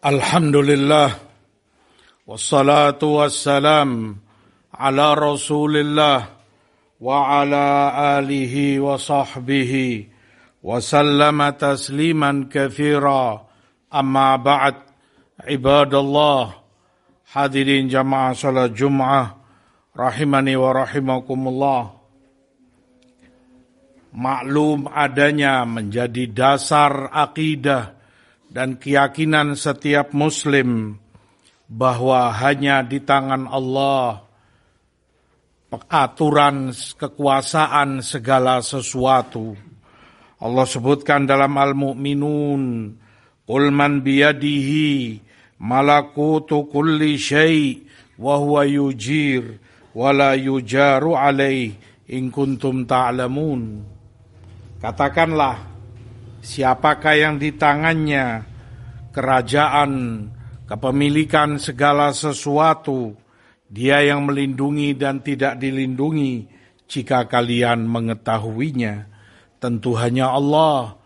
Alhamdulillah, wassalatu wassalam ala rasulillah wa ala alihi wa sahbihi wa sallama tasliman katsira, amma ba'd. Ibadallah, hadirin jamaah salat Jum'ah rahimani wa rahimakumullah. Maklum adanya menjadi dasar akidah dan keyakinan setiap muslim bahwa hanya di tangan Allah aturan kekuasaan segala sesuatu. Allah sebutkan dalam Al-Mu'minun, qul man biyadihi malakutu kulli syai' wa huwa yujir wa la yujaru alaih in kuntum ta'lamun. Katakanlah, siapakah yang di tangannya kerajaan, kepemilikan segala sesuatu, dia yang melindungi dan tidak dilindungi jika kalian mengetahuinya. Tentu hanya Allah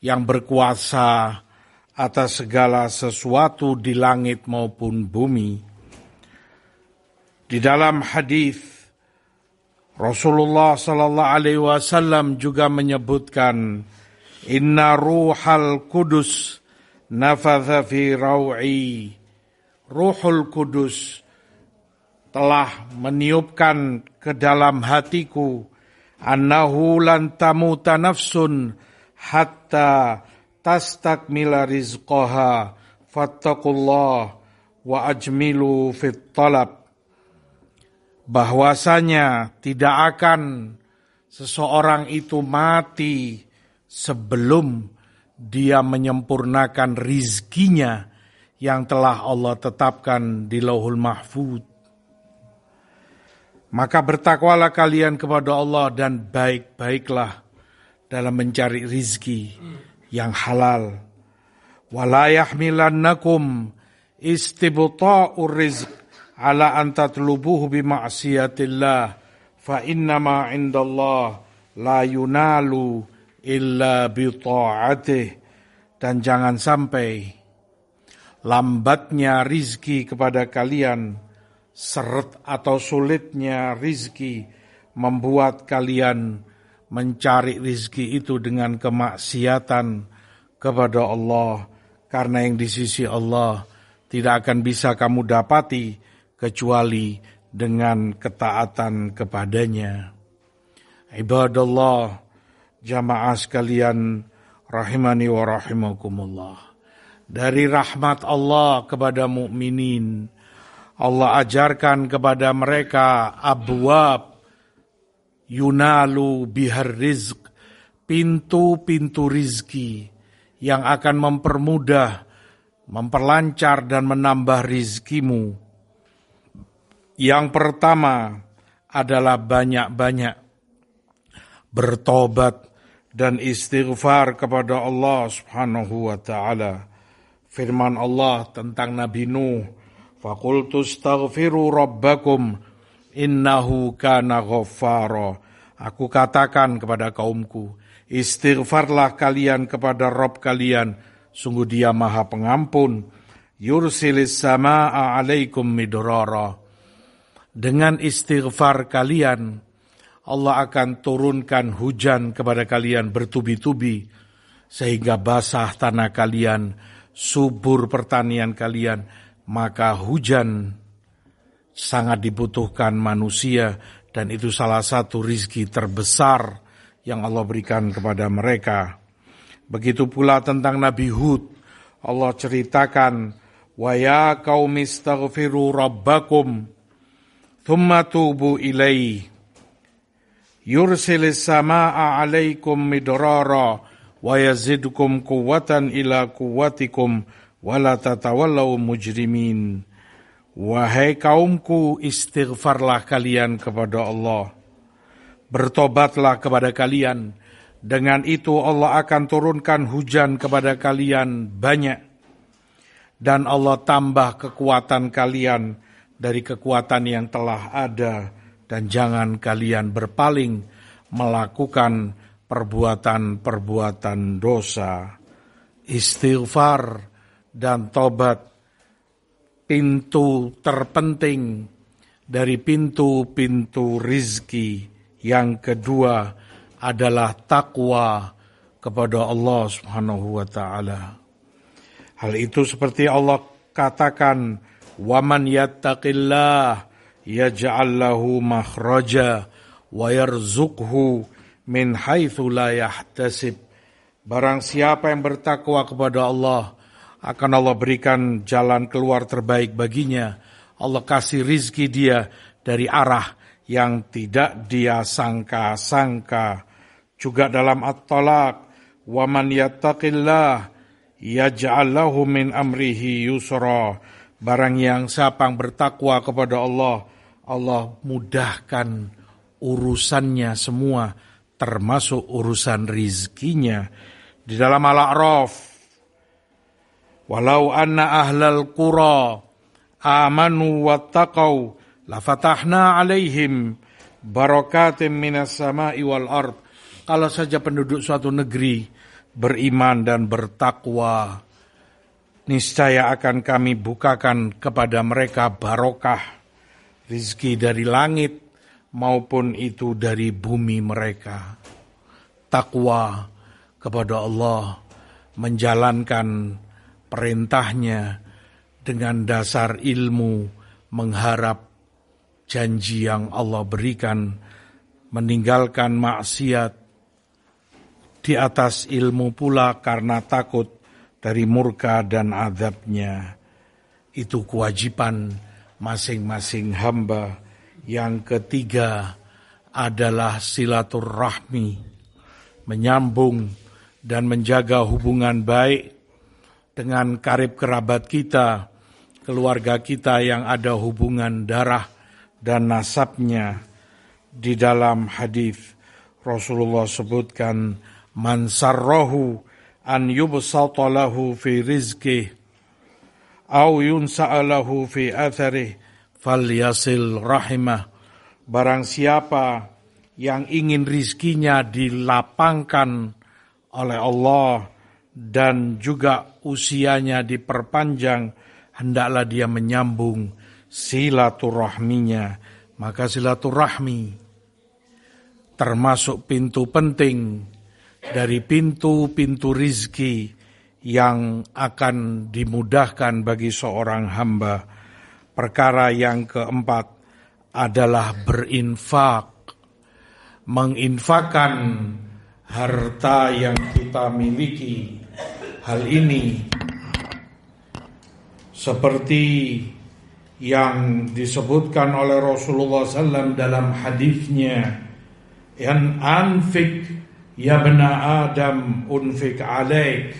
yang berkuasa atas segala sesuatu di langit maupun bumi. Di dalam hadis Rasulullah sallallahu alaihi wasallam juga menyebutkan, Inna ruhal kudus nafatha fi raw'i. Ruhul Kudus telah meniupkan ke dalam hatiku, annahu lan tamuta nafsun hatta tastakmila rizqaha fattaqullah wa ajmilu fit talab. Bahwasanya tidak akan seseorang itu mati sebelum dia menyempurnakan rizkinya yang telah Allah tetapkan di Lauhul Mahfuz. Maka bertakwalah kalian kepada Allah dan baik-baiklah dalam mencari rizki yang halal. Wala yahmilannakum istibta'ur rizq ala an tatlubuhu bima'siyatillah fa innama indallah la yunalu illa bita'atih. Dan jangan sampai lambatnya rizki kepada kalian, seret atau sulitnya rizki membuat kalian mencari rizki itu dengan kemaksiatan kepada Allah, karena yang di sisi Allah tidak akan bisa kamu dapati kecuali dengan ketaatan kepadanya. Ibadallah, jamaah sekalian rahimani wa rahimakumullah. Dari rahmat Allah kepada mukminin, Allah ajarkan kepada mereka abwab yunalu bihar rizq, pintu-pintu rizki yang akan mempermudah, memperlancar dan menambah rizkimu. Yang pertama adalah banyak-banyak bertobat dan istighfar kepada Allah Subhanahu wa ta'ala. Firman Allah tentang Nabi Nuh, faqultu astaghfiru rabbakum innahu kana ghaffara. Aku katakan kepada kaumku, istighfarlah kalian kepada Rabb kalian, sungguh Dia Maha Pengampun. Yursilis samaa'a 'alaikum midrara. Dengan istighfar kalian, Allah akan turunkan hujan kepada kalian bertubi-tubi, sehingga basah tanah kalian, subur pertanian kalian. Maka hujan sangat dibutuhkan manusia, dan itu salah satu rizki terbesar yang Allah berikan kepada mereka. Begitu pula tentang Nabi Hud, Allah ceritakan, wa ya qaumi astaghfiru rabbakum thumma tubu ilaih yursilis samaa'a 'alaikum midrara wa yazidkum quwwatan ila quwwatikum wa la tatawallaw mujrimin. Wahai kaumku, istighfarlah kalian kepada Allah, bertobatlah kepada kalian. Dengan itu Allah akan turunkan hujan kepada kalian banyak, dan Allah tambah kekuatan kalian dari kekuatan yang telah ada, dan jangan kalian berpaling melakukan perbuatan-perbuatan dosa. Istighfar dan tobat. Pintu terpenting dari pintu-pintu rizki yang kedua adalah takwa kepada Allah Subhanahu wa taala. Hal itu seperti Allah katakan, "Wa man yattaqillah yaj'al lahu makhraja wa yarzuqhu min haitsu la yahtasib." Barang siapa yang bertakwa kepada Allah, akan Allah berikan jalan keluar terbaik baginya. Allah kasih rizki dia dari arah yang tidak dia sangka-sangka. Juga dalam At-Talaq, "Wa man yattaqillah yaj'al lahu min amrihi yusra." Barang yang siapa yang bertakwa kepada Allah, Allah mudahkan urusannya semua, termasuk urusan rizkinya. Di dalam Al-A'raf, "Walau anna ahlal qura amanu wattaqau lafatahna alaihim barakatim minas sama'i wal ard." Kalau saja penduduk suatu negeri beriman dan bertakwa, niscaya akan kami bukakan kepada mereka barokah, rizki dari langit maupun itu dari bumi mereka. Takwa kepada Allah, menjalankan perintahnya dengan dasar ilmu, mengharap janji yang Allah berikan, meninggalkan maksiat di atas ilmu pula karena takut dari murka dan azabnya. Itu kewajiban masing-masing hamba. Yang ketiga adalah silaturahmi, menyambung dan menjaga hubungan baik dengan karib kerabat kita, keluarga kita yang ada hubungan darah dan nasabnya. Di dalam hadis Rasulullah sebutkan, "Man sarrahu an yubsata lahu fi rizqih au yunsa'a lahu fi atharih falyasil rahimah." Barang siapa yang ingin rizkinya dilapangkan oleh Allah dan juga usianya diperpanjang, hendaklah dia menyambung silaturahminya. Maka silaturahmi termasuk pintu penting dari pintu-pintu rizki yang akan dimudahkan bagi seorang hamba. Perkara yang keempat adalah berinfak, menginfakkan harta yang kita miliki. Hal ini seperti yang disebutkan oleh Rasulullah SAW dalam hadisnya, "Yan anfik ya bena Adam unfik alaik."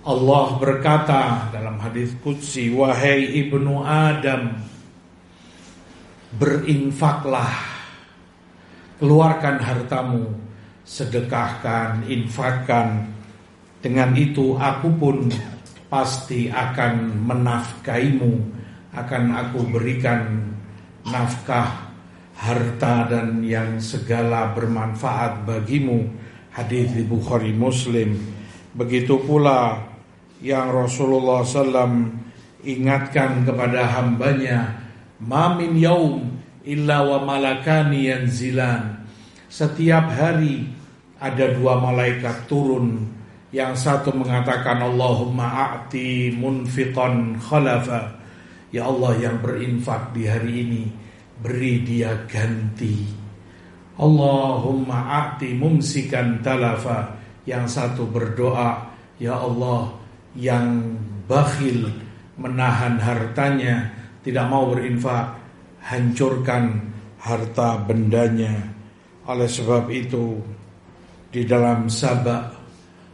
Allah berkata dalam hadis qudsi, "Wahai ibnu Adam, berinfaklah, keluarkan hartamu, sedekahkan, infakkan. Dengan itu aku pun pasti akan menafkaimu, akan aku berikan nafkah, harta dan yang segala bermanfaat bagimu." Hadis di Bukhari Muslim. Begitu pula yang Rasulullah SAW ingatkan kepada hambanya, "Ma min yaum illa wa malakani yanzilan." Setiap hari ada dua malaikat turun. Yang satu mengatakan, "Allahumma a'ti munfiqan khalafa." Ya Allah, yang berinfak di hari ini, beri dia ganti. "Allahumma a'ti mumsikan talafa." Yang satu berdoa, "Ya Allah, yang bakhil menahan hartanya, tidak mau berinfak, hancurkan harta bendanya." Oleh sebab itu, di dalam Saba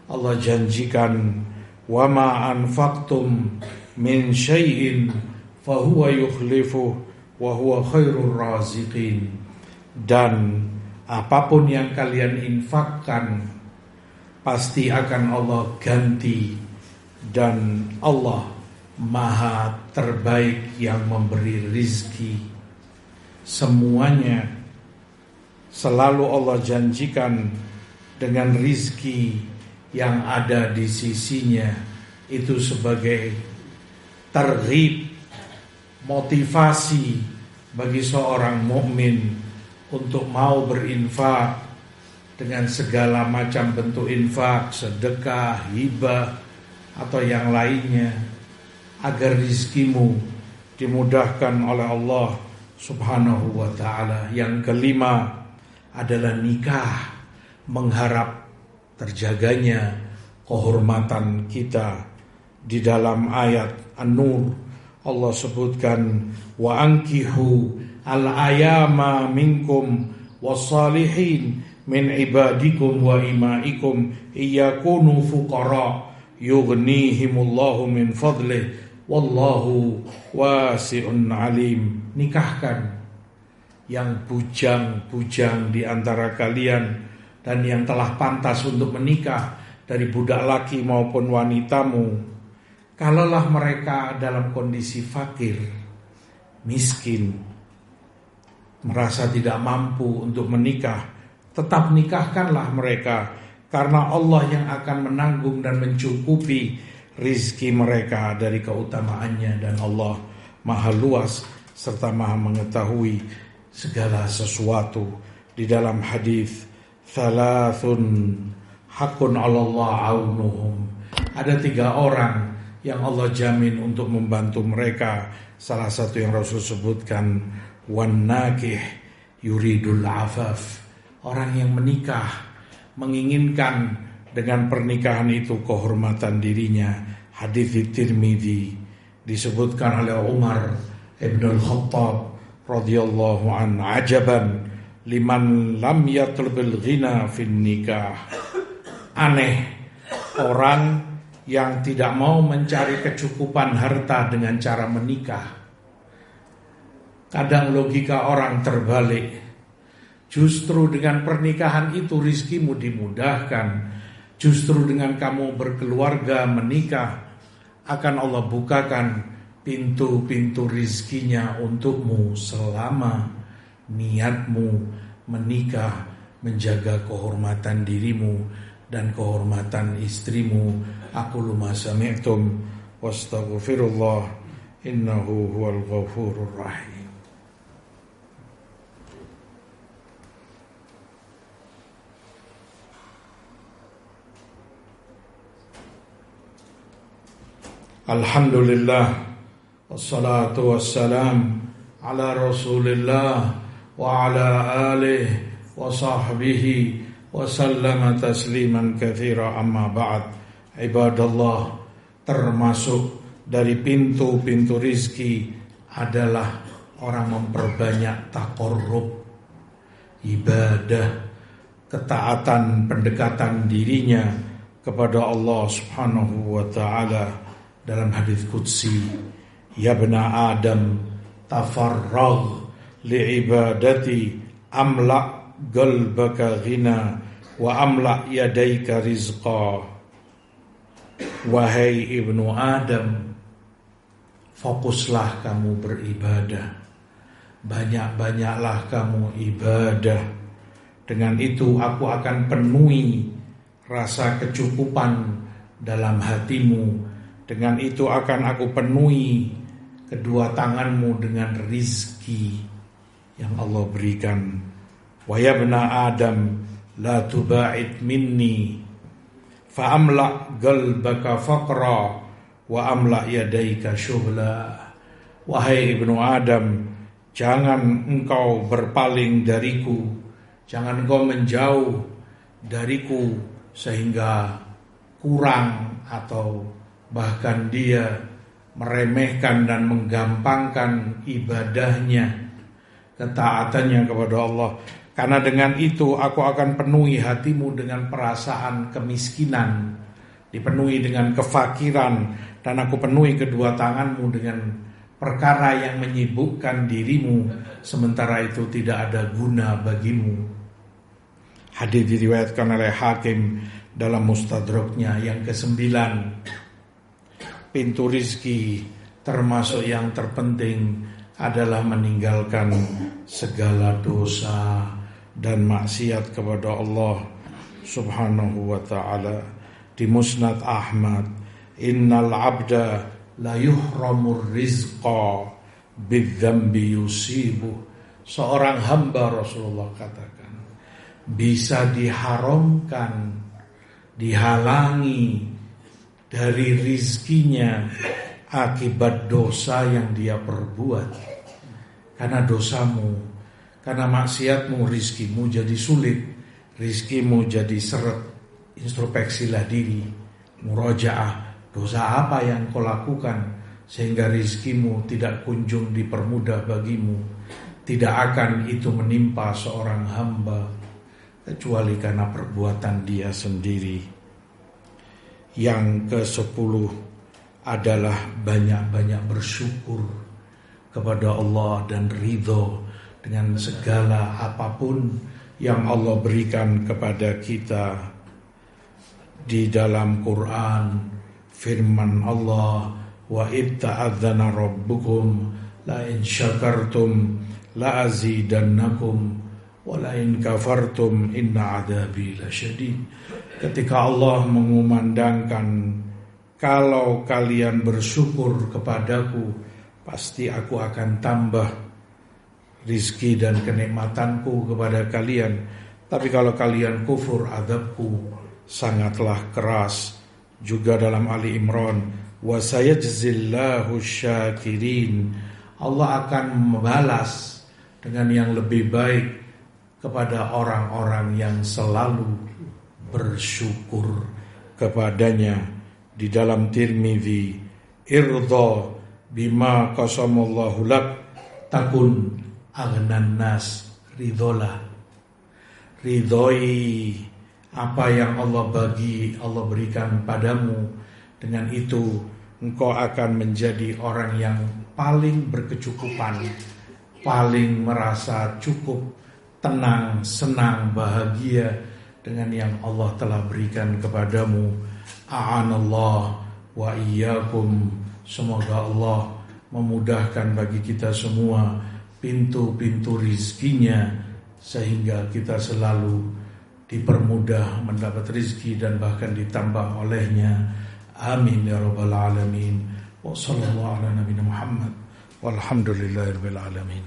Allah janjikan, "Wa ma anfaqtum min syai'in fahuwa yukhlifuh wa huwa khairur raziqin." Dan apapun yang kalian infakkan pasti akan Allah ganti, dan Allah Maha terbaik yang memberi rizki. Semuanya selalu Allah janjikan dengan rizki yang ada di sisinya, itu sebagai targhib, motivasi bagi seorang mukmin untuk mau berinfak dengan segala macam bentuk infak, sedekah, hibah atau yang lainnya, agar rizkimu dimudahkan oleh Allah Subhanahu wa ta'ala. Yang kelima adalah nikah, mengharap terjaganya kehormatan kita. Di dalam ayat An-Nur Allah sebutkan, wa ankihu al-ayama minkum wassalihin min ibadikum wa imaikum iyakunu fuqara yughnihimullahu min fadlih wallahu wasi'un alim. Nikahkan yang bujang-bujang di antara kalian dan yang telah pantas untuk menikah dari budak laki maupun wanitamu, kalaulah mereka dalam kondisi fakir, miskin, merasa tidak mampu untuk menikah, tetap nikahkanlah mereka, karena Allah yang akan menanggung dan mencukupi rizki mereka dari keutamaannya, dan Allah maha luas serta maha mengetahui segala sesuatu. Di dalam hadis, thalathun hakun 'alallah aunuhum, ada 3 orang yang Allah jamin untuk membantu mereka. Salah satu yang Rasul sebutkan, wan nakih yuridul afaf, orang yang menikah menginginkan dengan pernikahan itu kehormatan dirinya. Hadis Tirmidzi disebutkan oleh Umar ibn al-Khattab radhiyallahu an, ajaban liman lam yatlubil ghina fin nikah, aneh orang yang tidak mau mencari kecukupan harta dengan cara menikah. Kadang logika orang terbalik. Justru dengan pernikahan itu rizkimu dimudahkan. Justru dengan kamu berkeluarga menikah, akan Allah bukakan pintu-pintu rizkinya untukmu selama niatmu menikah, menjaga kehormatan dirimu dan kehormatan istrimu. Aqulu ma sami'tum wastaghfirullah innahu huwal ghafurur rahim. Alhamdulillah wassalatu wassalam ala Rasulillah wa ala alihi wa sahbihi wa sallama tasliman katsira, amma ba'd. Ibadallah, termasuk dari pintu-pintu rizki adalah orang memperbanyak taqarrub, ibadah, ketaatan, pendekatan dirinya kepada Allah Subhanahu wa ta'ala. Dalam hadis qudsi, ya bna Adam tafarragh li'ibadati amla qalbaka ghina wa amla yadaika rizqa. Wahai ibnu Adam, fokuslah kamu beribadah, banyak-banyaklah kamu ibadah. Dengan itu aku akan penuhi rasa kecukupan dalam hatimu. Dengan itu akan aku penuhi kedua tanganmu dengan rizki yang Allah berikan. Wa ya bna Adam la tuba'id minni fa amla qalbaka faqra wa amla yadaika syughla. Wahai ibnu Adam, jangan engkau berpaling dariku, jangan engkau menjauh dariku sehingga kurang atau bahkan dia meremehkan dan menggampangkan ibadahnya, ketaatannya kepada Allah. Karena dengan itu aku akan penuhi hatimu dengan perasaan kemiskinan, dipenuhi dengan kefakiran, dan aku penuhi kedua tanganmu dengan perkara yang menyibukkan dirimu, sementara itu tidak ada guna bagimu. Hadis diriwayatkan oleh Hakim dalam Mustadraknya. Yang ke-9, pintu rizki termasuk yang terpenting adalah meninggalkan segala dosa dan maksiat kepada Allah Subhanahu wa ta'ala. Di Musnad Ahmad innal abda la yuhramur rizqa bidzambi yusibuh. Seorang hamba, Rasulullah katakan, bisa diharamkan, dihalangi dari rizkinya akibat dosa yang dia perbuat. Karena dosamu, karena maksiatmu, rizkimu jadi sulit, rizkimu jadi seret. Introspeksilah diri, murajaah, dosa apa yang kau lakukan sehingga rizkimu tidak kunjung dipermudah bagimu. Tidak akan itu menimpa seorang hamba kecuali karena perbuatan dia sendiri. Yang ke-10 adalah banyak-banyak bersyukur kepada Allah dan ridho dengan segala apapun yang Allah berikan kepada kita. Di dalam Quran firman Allah, wa itta'adzana rabbukum la in syakartum la azidannakum wa la in kafartum inna adzabi lasyadid. Ketika Allah mengumandangkan, kalau kalian bersyukur kepadaku, pasti aku akan tambah rizki dan kenikmatanku kepada kalian. Tapi kalau kalian kufur, azabku sangatlah keras. Juga dalam Ali Imran, wa sayajzillahu syakirin, Allah akan membalas dengan yang lebih baik kepada orang-orang yang selalu bersyukur kepadanya. Di dalam Tirmidzi, irda bima qasamallahu lak takun aghnan nas, ridholah, ridhoi apa yang Allah berikan padamu. Dengan itu engkau akan menjadi orang yang paling berkecukupan, paling merasa cukup, tenang, senang, bahagia dengan yang Allah telah berikan kepadamu. A'anallah wa iyyakum. Semoga Allah memudahkan bagi kita semua pintu-pintu rizkinya, sehingga kita selalu dipermudah mendapat rizki dan bahkan ditambah olehnya. Amin ya rabbal alamin. Wa sallallahu ala nabiyina Muhammad walhamdulillahi rabbil alamin.